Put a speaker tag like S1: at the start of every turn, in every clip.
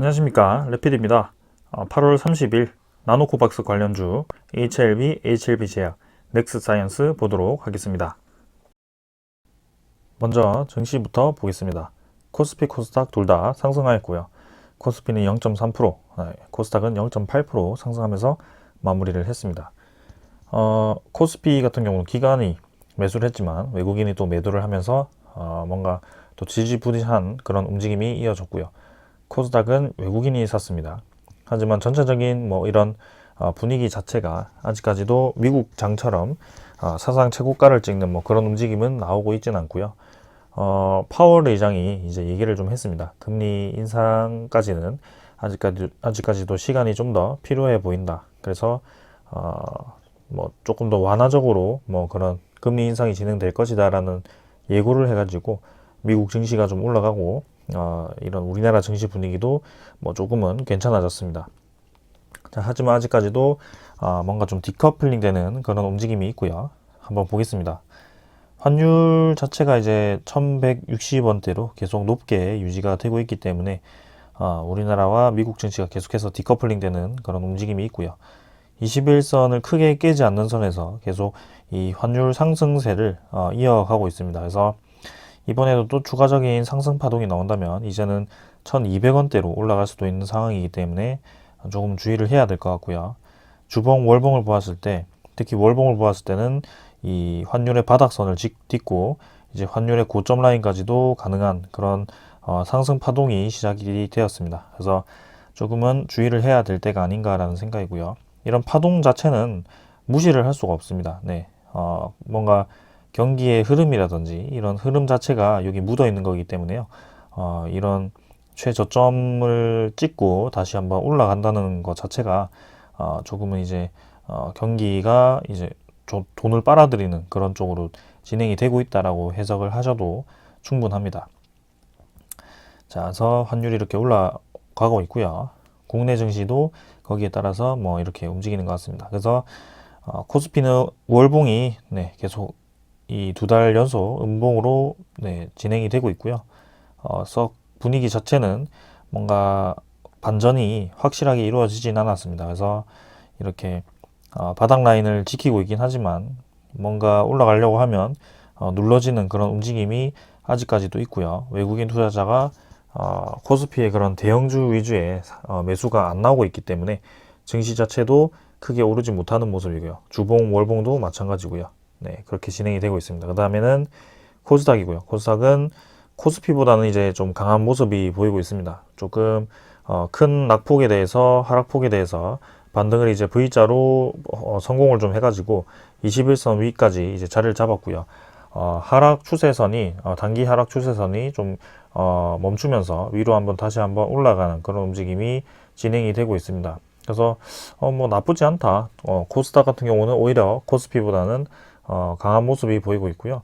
S1: 안녕하십니까, 레피드입니다. 8월 30일 나노코박스 관련주 HLB, HLB제약, 넥스사이언스 보도록 하겠습니다. 먼저 증시부터 보겠습니다. 코스피, 코스닥 둘 다 상승하였고요. 코스피는 0.3%, 코스닥은 0.8% 상승하면서 마무리를 했습니다. 코스피 같은 경우는 기관이 매수를 했지만 외국인이 또 매도를 하면서 뭔가 또 지지부진한 그런 움직임이 이어졌고요. 코스닥은 외국인이 샀습니다. 하지만 전체적인 이런 분위기 자체가 아직까지도 미국 장처럼 사상 최고가를 찍는 그런 움직임은 나오고 있지는 않고요. 파월 의장이 이제 얘기를 좀 했습니다. 금리 인상까지는 아직까지도 시간이 좀 더 필요해 보인다. 그래서 조금 더 완화적으로 그런 금리 인상이 진행될 것이다라는 예고를 해가지고 미국 증시가 좀 올라가고 이런 우리나라 증시 분위기도 조금은 괜찮아졌습니다. 자, 하지만 아직까지도 뭔가 좀 디커플링 되는 그런 움직임이 있고요. 한번 보겠습니다. 환율 자체가 이제 1160원대로 계속 높게 유지가 되고 있기 때문에 우리나라와 미국 증시가 계속해서 디커플링 되는 그런 움직임이 있고요. 21선을 크게 깨지 않는 선에서 계속 이 환율 상승세를 이어가고 있습니다. 그래서 이번에도 또 추가적인 상승 파동이 나온다면 이제는 1200원대로 올라갈 수도 있는 상황이기 때문에 조금 주의를 해야 될 것 같고요. 주봉, 월봉을 보았을 때, 특히 월봉을 보았을 때는 이 환율의 바닥선을 딛고 이제 환율의 고점 라인까지도 가능한 그런 상승 파동이 시작이 되었습니다. 그래서 조금은 주의를 해야 될 때가 아닌가라는 생각이고요. 이런 파동 자체는 무시를 할 수가 없습니다. 네, 뭔가 경기의 흐름이라든지 이런 흐름 자체가 여기 묻어 있는 거기 때문에요. 이런 최저점을 찍고 다시 한번 올라간다는 것 자체가 조금은 이제 경기가 이제 돈을 빨아들이는 그런 쪽으로 진행이 되고 있다라고 해석을 하셔도 충분합니다. 자, 그래서 환율이 이렇게 올라가고 있고요. 국내 증시도 거기에 따라서 이렇게 움직이는 것 같습니다. 그래서 코스피는 월봉이 계속 이 2달 연속 음봉으로 진행이 되고 있고요. 썩 분위기 자체는 뭔가 반전이 확실하게 이루어지진 않았습니다. 그래서 이렇게 바닥 라인을 지키고 있긴 하지만 뭔가 올라가려고 하면 눌러지는 그런 움직임이 아직까지도 있고요. 외국인 투자자가 코스피의 그런 대형주 위주의 매수가 안 나오고 있기 때문에 증시 자체도 크게 오르지 못하는 모습이고요. 주봉, 월봉도 마찬가지고요. 네, 그렇게 진행이 되고 있습니다. 그 다음에는 코스닥이고요. 코스닥은 코스피보다는 이제 좀 강한 모습이 보이고 있습니다. 조금 큰 낙폭에 대해서 하락폭에 대해서 반등을 이제 V자로 성공을 좀 해가지고 21선 위까지 이제 자리를 잡았고요. 하락 추세선이 단기 하락 추세선이 좀 멈추면서 위로 다시 한번 올라가는 그런 움직임이 진행이 되고 있습니다. 그래서 나쁘지 않다. 코스닥 같은 경우는 오히려 코스피보다는 강한 모습이 보이고 있고요.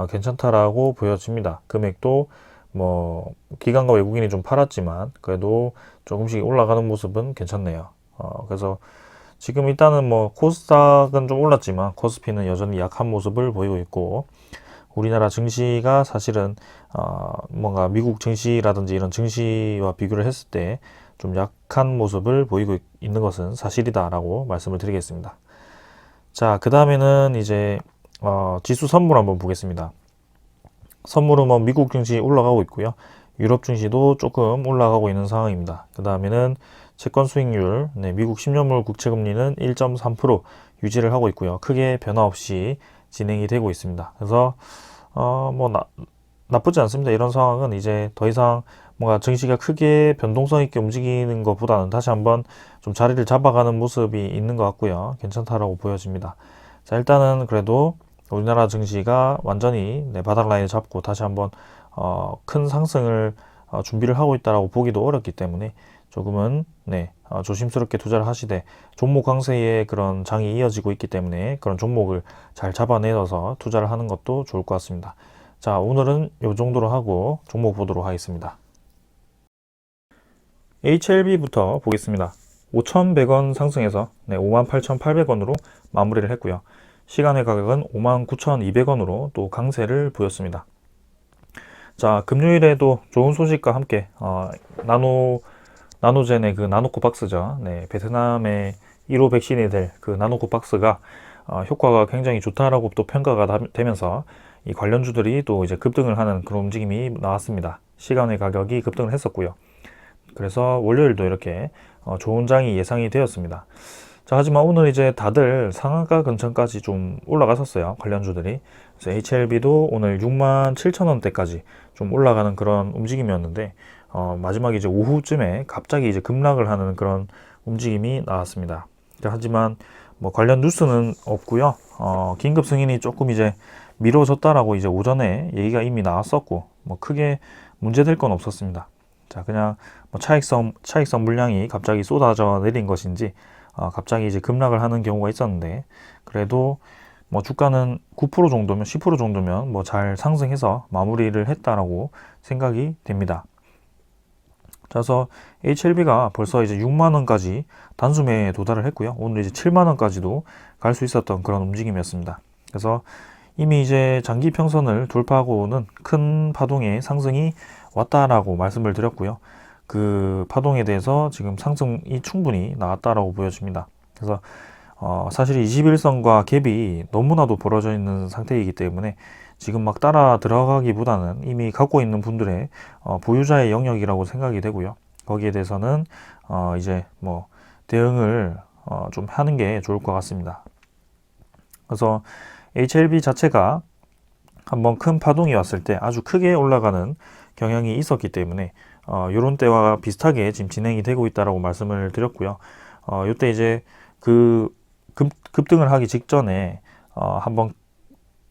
S1: 괜찮다라고 보여집니다. 금액도 기관과 외국인이 좀 팔았지만 그래도 조금씩 올라가는 모습은 괜찮네요. 그래서 지금 일단은 코스닥은 좀 올랐지만 코스피는 여전히 약한 모습을 보이고 있고, 우리나라 증시가 사실은 뭔가 미국 증시라든지 이런 증시와 비교를 했을 때 좀 약한 모습을 보이고 있는 것은 사실이다라고 말씀을 드리겠습니다. 자, 그 다음에는 이제 지수 선물 한번 보겠습니다. 선물은 미국 증시 올라가고 있고요. 유럽 증시도 조금 올라가고 있는 상황입니다. 그 다음에는 채권 수익률, 미국 10년물 국채금리는 1.3% 유지를 하고 있고요. 크게 변화 없이 진행이 되고 있습니다. 그래서 나쁘지 않습니다. 이런 상황은 이제 더 이상 뭔가 증시가 크게 변동성 있게 움직이는 것보다는 다시 한번 좀 자리를 잡아가는 모습이 있는 것 같고요. 괜찮다라고 보여집니다. 자, 일단은 그래도 우리나라 증시가 완전히 바닥 라인을 잡고 다시 한번 큰 상승을 준비를 하고 있다라고 보기도 어렵기 때문에 조금은 조심스럽게 투자를 하시되, 종목 강세의 그런 장이 이어지고 있기 때문에 그런 종목을 잘 잡아내서 투자를 하는 것도 좋을 것 같습니다. 자, 오늘은 이 정도로 하고 종목 보도록 하겠습니다. HLB부터 보겠습니다. 5,100원 상승해서 58,800원으로 마무리를 했고요. 시간의 가격은 59,200원으로 또 강세를 보였습니다. 자, 금요일에도 좋은 소식과 함께 나노 나노젠의 그 나노코박스죠. 네, 베트남의 1호 백신이 될 그 나노코박스가 효과가 굉장히 좋다라고 또 평가가 되면서 이 관련주들이 또 이제 급등을 하는 그런 움직임이 나왔습니다. 시간의 가격이 급등을 했었고요. 그래서 월요일도 이렇게 좋은 장이 예상이 되었습니다. 자, 하지만 오늘 이제 다들 상한가 근처까지 좀 올라갔었어요. 관련주들이. 그래서 HLB도 오늘 67,000원대까지 좀 올라가는 그런 움직임이었는데, 마지막에 이제 오후쯤에 갑자기 이제 급락을 하는 그런 움직임이 나왔습니다. 자, 하지만 뭐 관련 뉴스는 없고요. 긴급 승인이 조금 이제 미뤄졌다라고 이제 오전에 얘기가 이미 나왔었고, 뭐 크게 문제될 건 없었습니다. 자, 그냥 뭐 차익성 물량이 갑자기 쏟아져 내린 것인지, 갑자기 이제 급락을 하는 경우가 있었는데, 그래도 뭐 주가는 9% 정도면, 10% 정도면 뭐 잘 상승해서 마무리를 했다라고 생각이 됩니다. 그래서 HLB가 벌써 이제 6만원까지 단숨에 도달을 했고요. 오늘 이제 7만원까지도 갈 수 있었던 그런 움직임이었습니다. 그래서 이미 이제 장기 평선을 돌파하고는 큰 파동의 상승이 왔다라고 말씀을 드렸고요. 그 파동에 대해서 지금 상승이 충분히 나왔다라고 보여집니다. 그래서 사실 21선과 갭이 너무나도 벌어져 있는 상태이기 때문에 지금 막 따라 들어가기보다는 이미 갖고 있는 분들의 보유자의 영역이라고 생각이 되고요. 거기에 대해서는 이제 뭐 대응을 좀 하는 게 좋을 것 같습니다. 그래서 HLB 자체가 한번 큰 파동이 왔을 때 아주 크게 올라가는 경향이 있었기 때문에 요런 때와 비슷하게 지금 진행이 되고 있다라고 말씀을 드렸고요. 요때 이제 그 급등을 하기 직전에 한번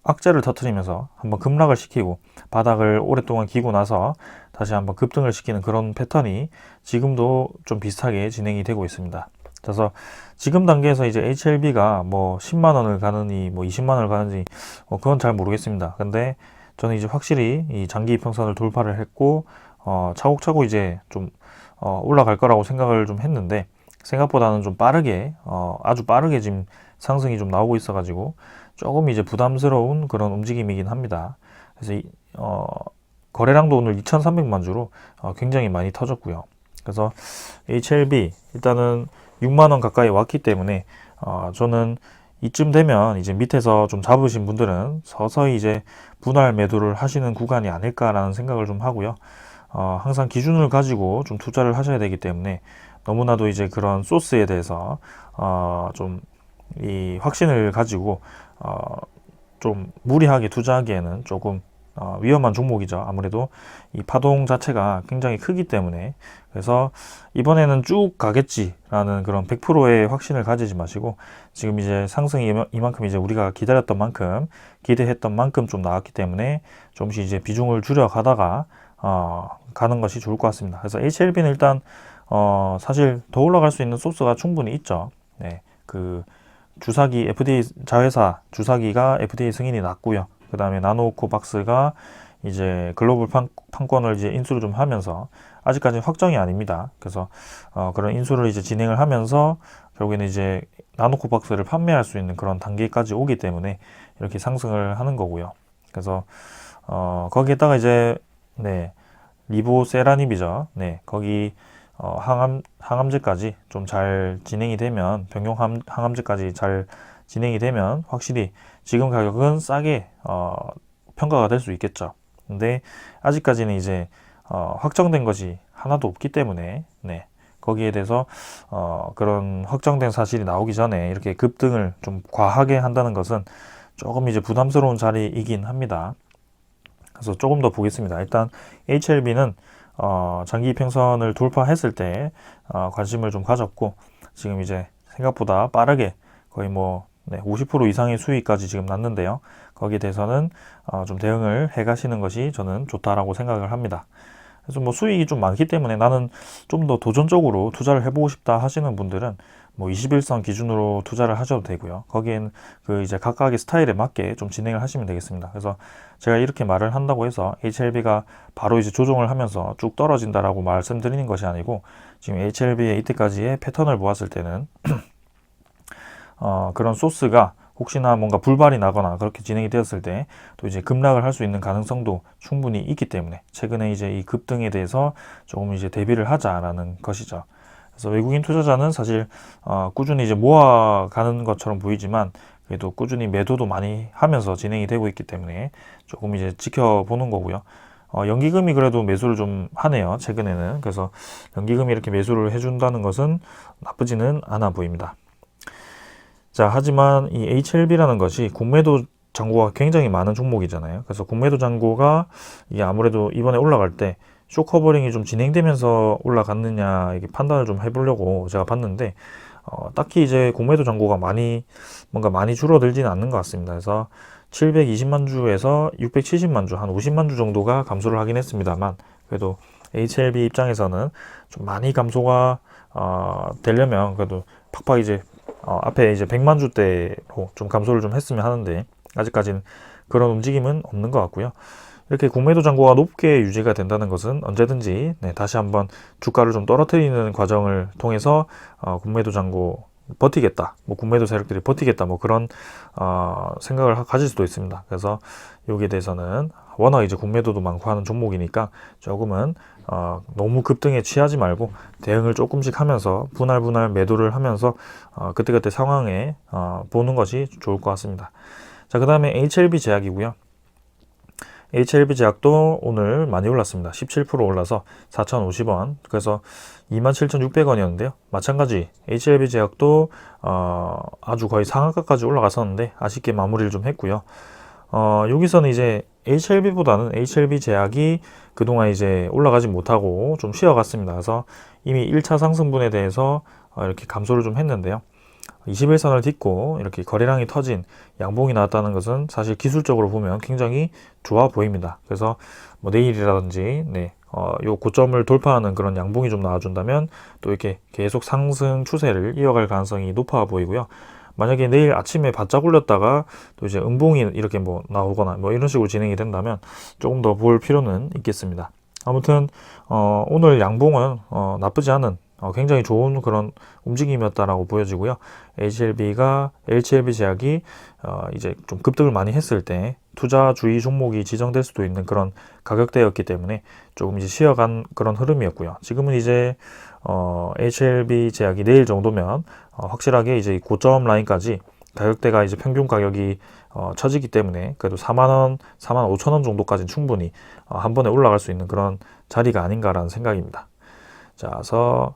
S1: 악재를 터뜨리면서 한번 급락을 시키고 바닥을 오랫동안 기고 나서 다시 한번 급등을 시키는 그런 패턴이 지금도 좀 비슷하게 진행이 되고 있습니다. 그래서 지금 단계에서 이제 HLB가 뭐 10만 원을 가느니 뭐 20만 원을 가는지 그건 잘 모르겠습니다. 근데 저는 이제 확실히 이 장기 이평선을 돌파를 했고 차곡차곡 이제 좀 올라갈 거라고 생각을 좀 했는데 생각보다는 좀 빠르게 아주 빠르게 지금 상승이 좀 나오고 있어 가지고 조금 이제 부담스러운 그런 움직임이긴 합니다. 그래서 거래량도 오늘 2,300만 주로 굉장히 많이 터졌고요. 그래서 HLB 일단은 6만 원 가까이 왔기 때문에 저는 이쯤 되면 이제 밑에서 좀 잡으신 분들은 서서히 이제 분할 매도를 하시는 구간이 아닐까라는 생각을 좀 하고요. 항상 기준을 가지고 좀 투자를 하셔야 되기 때문에 너무나도 이제 그런 소스에 대해서 좀 이 확신을 가지고 좀 무리하게 투자하기에는 조금 위험한 종목이죠. 아무래도 이 파동 자체가 굉장히 크기 때문에. 그래서 이번에는 쭉 가겠지라는 그런 100%의 확신을 가지지 마시고 지금 이제 상승이 이만큼 이제 우리가 기다렸던 만큼 기대했던 만큼 좀 나왔기 때문에 조금씩 이제 비중을 줄여 가다가 가는 것이 좋을 것 같습니다. 그래서 HLB는 일단 사실 더 올라갈 수 있는 소스가 충분히 있죠. 네, 그 주사기 FDA 자회사 주사기가 FDA 승인이 났고요. 그 다음에 나노코박스가 이제 글로벌 판권을 이제 인수를 좀 하면서 아직까지는 확정이 아닙니다. 그래서 그런 인수를 이제 진행을 하면서 결국에는 이제 나노코박스를 판매할 수 있는 그런 단계까지 오기 때문에 이렇게 상승을 하는 거고요. 그래서 거기에다가 이제 네, 리보세라닙이죠. 네, 거기 항암제까지 좀 잘 진행이 되면 병용 항암제까지 잘 진행이 되면 확실히 지금 가격은 싸게 평가가 될 수 있겠죠. 근데 아직까지는 이제 확정된 것이 하나도 없기 때문에 네, 거기에 대해서 그런 확정된 사실이 나오기 전에 이렇게 급등을 좀 과하게 한다는 것은 조금 이제 부담스러운 자리이긴 합니다. 그래서 조금 더 보겠습니다. 일단 HLB는 장기 이평선을 돌파했을 때 관심을 좀 가졌고 지금 이제 생각보다 빠르게 거의 뭐 50% 이상의 수익까지 지금 났는데요. 거기에 대해서는 좀 대응을 해 가시는 것이 저는 좋다라고 생각을 합니다. 그래서 뭐 수익이 좀 많기 때문에 나는 좀 더 도전적으로 투자를 해보고 싶다 하시는 분들은 뭐 21선 기준으로 투자를 하셔도 되고요. 거기엔 그 이제 각각의 스타일에 맞게 좀 진행을 하시면 되겠습니다. 그래서 제가 이렇게 말을 한다고 해서 HLB가 바로 이제 조정을 하면서 쭉 떨어진다라고 말씀드리는 것이 아니고 지금 HLB의 이때까지의 패턴을 보았을 때는 그런 소스가 혹시나 뭔가 불발이 나거나 그렇게 진행이 되었을 때 또 이제 급락을 할 수 있는 가능성도 충분히 있기 때문에 최근에 이제 이 급등에 대해서 조금 이제 대비를 하자라는 것이죠. 그래서 외국인 투자자는 사실 꾸준히 이제 모아가는 것처럼 보이지만 그래도 꾸준히 매도도 많이 하면서 진행이 되고 있기 때문에 조금 이제 지켜보는 거고요. 연기금이 그래도 매수를 좀 하네요, 최근에는. 그래서 연기금이 이렇게 매수를 해준다는 것은 나쁘지는 않아 보입니다. 자, 하지만 이 HLB라는 것이 공매도 잔고가 굉장히 많은 종목이잖아요. 그래서 공매도 잔고가 이게 아무래도 이번에 올라갈 때 쇼커버링이 좀 진행되면서 올라갔느냐 이게 판단을 좀 해보려고 제가 봤는데 딱히 이제 공매도 잔고가 뭔가 많이 줄어들지는 않는 것 같습니다. 그래서 720만 주에서 670만 주, 한 50만 주 정도가 감소를 하긴 했습니다만 그래도 HLB 입장에서는 좀 많이 감소가 되려면 그래도 팍팍 이제 앞에 이제 100만 주대로 좀 감소를 좀 했으면 하는데 아직까지는 그런 움직임은 없는 것 같고요. 이렇게 공매도 잔고가 높게 유지가 된다는 것은 언제든지 다시 한번 주가를 좀 떨어뜨리는 과정을 통해서 공매도 잔고 버티겠다, 뭐 공매도 세력들이 버티겠다, 뭐 그런 생각을 가질 수도 있습니다. 그래서 여기에 대해서는 워낙 이제 공매도도 많고 하는 종목이니까 조금은 너무 급등에 취하지 말고 대응을 조금씩 하면서 분할 매도를 하면서 그때그때 상황에 보는 것이 좋을 것 같습니다. 자, 그 다음에 HLB 제약이고요. HLB 제약도 오늘 많이 올랐습니다. 17% 올라서 4,050원. 그래서 27,600원이었는데요. 마찬가지 HLB 제약도 아주 거의 상한가까지 올라갔었는데 아쉽게 마무리를 좀 했고요. 여기서는 이제 HLB보다는 HLB 제약이 그동안 이제 올라가지 못하고 좀 쉬어갔습니다. 그래서 이미 1차 상승분에 대해서 이렇게 감소를 좀 했는데요. 21선을 딛고 이렇게 거래량이 터진 양봉이 나왔다는 것은 사실 기술적으로 보면 굉장히 좋아 보입니다. 그래서 뭐 내일이라든지 요 고점을 돌파하는 그런 양봉이 좀 나와준다면 또 이렇게 계속 상승 추세를 이어갈 가능성이 높아 보이고요. 만약에 내일 아침에 바짝 올렸다가 또 이제 음봉이 이렇게 뭐 나오거나 뭐 이런 식으로 진행이 된다면 조금 더 볼 필요는 있겠습니다. 아무튼 오늘 양봉은 나쁘지 않은 굉장히 좋은 그런 움직임이었다라고 보여지고요. HLB 제약이 이제 좀 급등을 많이 했을 때 투자주의 종목이 지정될 수도 있는 그런 가격대였기 때문에 조금 이제 쉬어간 그런 흐름이었고요. 지금은 이제 HLB 제약이 내일 정도면 확실하게 이제 고점 라인까지 가격대가 이제 평균 가격이 처지기 때문에 그래도 4만원, 4만 5천원 정도까지는 충분히 한 번에 올라갈 수 있는 그런 자리가 아닌가라는 생각입니다. 자, 그래서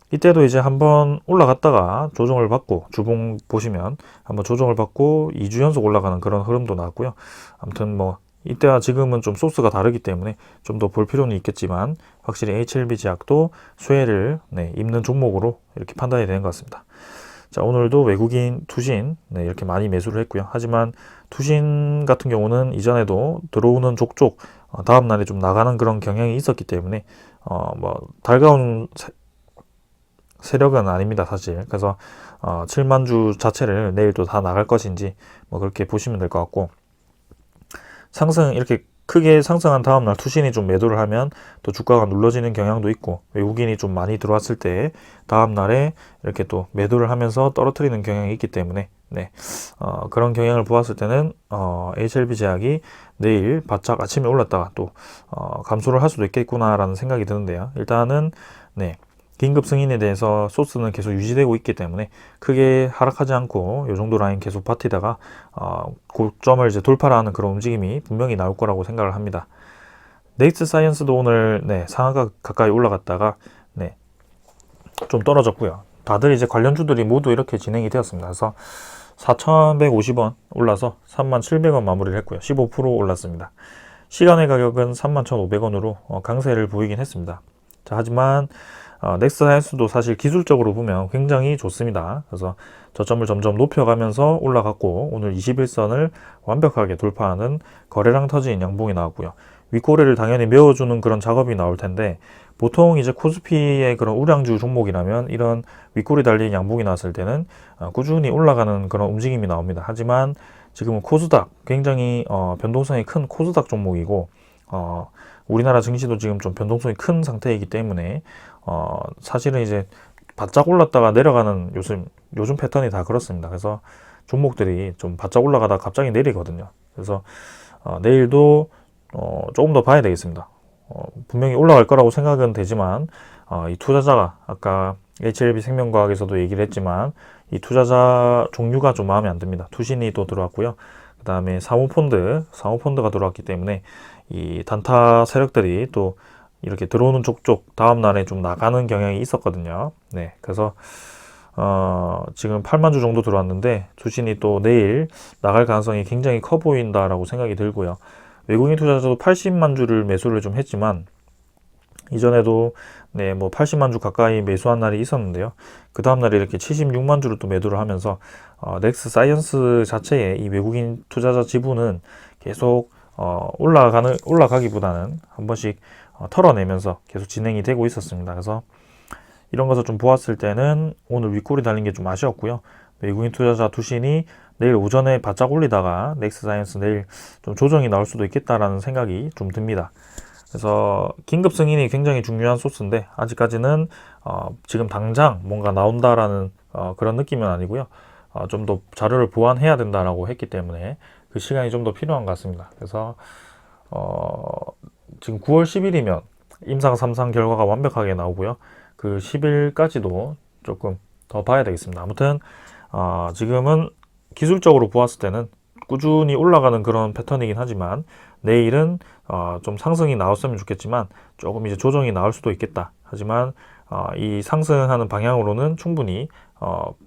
S1: 이때도 이제 한번 올라갔다가 조정을 받고 주봉 보시면 한번 조정을 받고 2주 연속 올라가는 그런 흐름도 나왔고요. 아무튼 뭐 이때와 지금은 좀 소스가 다르기 때문에 좀 더 볼 필요는 있겠지만 확실히 HLB 제약도 수혜를 입는 종목으로 이렇게 판단이 되는 것 같습니다. 자, 오늘도 외국인 투신 이렇게 많이 매수를 했고요. 하지만 투신 같은 경우는 이전에도 들어오는 족족 다음 날에 좀 나가는 그런 경향이 있었기 때문에 뭐 달가운 세력은 아닙니다, 사실. 그래서 7만 주 자체를 내일 또 다 나갈 것인지 뭐 그렇게 보시면 될 것 같고, 이렇게 크게 상승한 다음 날 투신이 좀 매도를 하면 또 주가가 눌러지는 경향도 있고, 외국인이 좀 많이 들어왔을 때 다음 날에 이렇게 또 매도를 하면서 떨어뜨리는 경향이 있기 때문에 그런 경향을 보았을 때는 HLB 제약이 내일 바짝 아침에 올랐다가 또 감소를 할 수도 있겠구나라는 생각이 드는데요. 일단은 긴급 승인에 대해서 소스는 계속 유지되고 있기 때문에 크게 하락하지 않고 이 정도 라인 계속 버티다가 고점을 이제 돌파하는 그런 움직임이 분명히 나올 거라고 생각을 합니다. 넥스트 사이언스도 오늘 상한가 가까이 올라갔다가 좀 떨어졌고요. 다들 이제 관련주들이 모두 이렇게 진행이 되었습니다. 그래서 4,150원 올라서 37,000원 마무리를 했고요. 15% 올랐습니다. 시간의 가격은 31,500원으로 강세를 보이긴 했습니다. 자, 하지만 넥스트 사이언스도 사실 기술적으로 보면 굉장히 좋습니다. 그래서 저점을 점점 높여가면서 올라갔고 오늘 21선을 완벽하게 돌파하는 거래량 터진 양봉이 나왔고요. 윗꼬리를 당연히 메워주는 그런 작업이 나올 텐데 보통 이제 코스피의 그런 우량주 종목이라면 이런 윗꼬리 달린 양봉이 나왔을 때는 꾸준히 올라가는 그런 움직임이 나옵니다. 하지만 지금은 코스닥 굉장히 변동성이 큰 코스닥 종목이고 우리나라 증시도 지금 좀 변동성이 큰 상태이기 때문에 사실은 이제 바짝 올랐다가 내려가는 요즘 패턴이 다 그렇습니다. 그래서 종목들이 좀 바짝 올라가다 갑자기 내리거든요. 그래서 내일도 조금 더 봐야 되겠습니다. 분명히 올라갈 거라고 생각은 되지만 이 투자자가 아까 HLB 생명과학에서도 얘기를 했지만 이 투자자 종류가 좀 마음에 안 듭니다. 투신이 또 들어왔고요. 그 다음에 사모펀드가 들어왔기 때문에 이 단타 세력들이 또 이렇게 들어오는 족족 다음날에 좀 나가는 경향이 있었거든요. 네, 그래서 지금 8만 주 정도 들어왔는데 투신이 또 내일 나갈 가능성이 굉장히 커 보인다라고 생각이 들고요. 외국인 투자자도 80만 주를 매수를 좀 했지만 이전에도 네, 뭐 80만 주 가까이 매수한 날이 있었는데요. 그 다음날에 이렇게 76만 주를 또 매도를 하면서 넥스 사이언스 자체의 이 외국인 투자자 지분은 계속 올라가기보다는 한 번씩 털어내면서 계속 진행이 되고 있었습니다. 그래서 이런 것을 좀 보았을 때는 오늘 윗골이 달린 게 좀 아쉬웠고요. 외국인 투자자 투신이 내일 오전에 바짝 올리다가 넥스 사이언스 내일 좀 조정이 나올 수도 있겠다라는 생각이 좀 듭니다. 그래서 긴급 승인이 굉장히 중요한 소스인데 아직까지는 지금 당장 뭔가 나온다라는 그런 느낌은 아니고요. 좀 더 자료를 보완해야 된다라고 했기 때문에 그 시간이 좀 더 필요한 것 같습니다. 그래서 지금 9월 10일이면 임상 3상 결과가 완벽하게 나오고요. 그 10일까지도 조금 더 봐야 되겠습니다. 아무튼 지금은 기술적으로 보았을 때는 꾸준히 올라가는 그런 패턴이긴 하지만 내일은 좀 상승이 나왔으면 좋겠지만 조금 이제 조정이 나올 수도 있겠다. 하지만 이 상승하는 방향으로는 충분히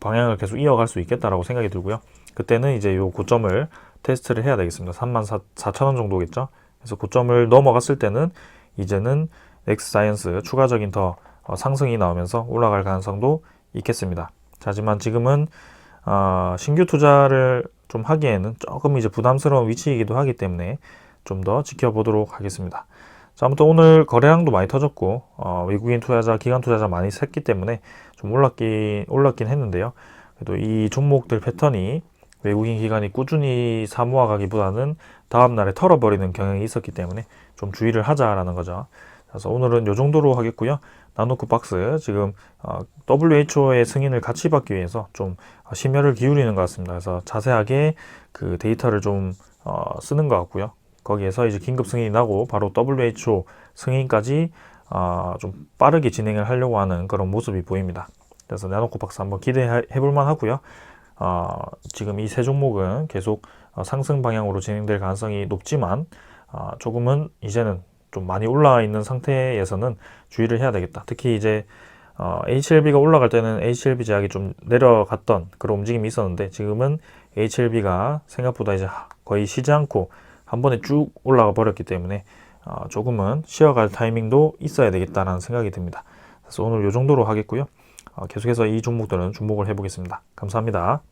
S1: 방향을 계속 이어갈 수 있겠다라고 생각이 들고요. 그때는 이제 요 고점을 테스트를 해야 되겠습니다. 34,000원 정도겠죠. 그래서 고점을 넘어갔을 때는 이제는 엑스사이언스 추가적인 더 상승이 나오면서 올라갈 가능성도 있겠습니다. 하지만 지금은 신규 투자를 좀 하기에는 조금 이제 부담스러운 위치이기도 하기 때문에 좀 더 지켜보도록 하겠습니다. 자, 아무튼 오늘 거래량도 많이 터졌고 외국인 투자자, 기관 투자자 많이 샜기 때문에 좀 올랐긴 했는데요. 그래도 이 종목들 패턴이 외국인 기관이 꾸준히 사모아가기보다는 다음날에 털어버리는 경향이 있었기 때문에 좀 주의를 하자라는 거죠. 그래서 오늘은 이 정도로 하겠고요. 나노크 박스 지금 WHO의 승인을 같이 받기 위해서 좀 심혈을 기울이는 것 같습니다. 그래서 자세하게 그 데이터를 좀 쓰는 것 같고요. 거기에서 이제 긴급 승인이 나고 바로 WHO 승인까지 좀 빠르게 진행을 하려고 하는 그런 모습이 보입니다. 그래서 나노크 박스 한번 기대해 볼만 하고요. 지금 이 세 종목은 계속 상승 방향으로 진행될 가능성이 높지만 조금은 이제는 좀 많이 올라와 있는 상태에서는 주의를 해야 되겠다. 특히 이제 HLB가 올라갈 때는 HLB 제약이 좀 내려갔던 그런 움직임이 있었는데 지금은 HLB가 생각보다 이제 거의 쉬지 않고 한 번에 쭉 올라가 버렸기 때문에 조금은 쉬어갈 타이밍도 있어야 되겠다라는 생각이 듭니다. 그래서 오늘 이 정도로 하겠고요. 계속해서 이 종목들은 주목을 해보겠습니다. 감사합니다.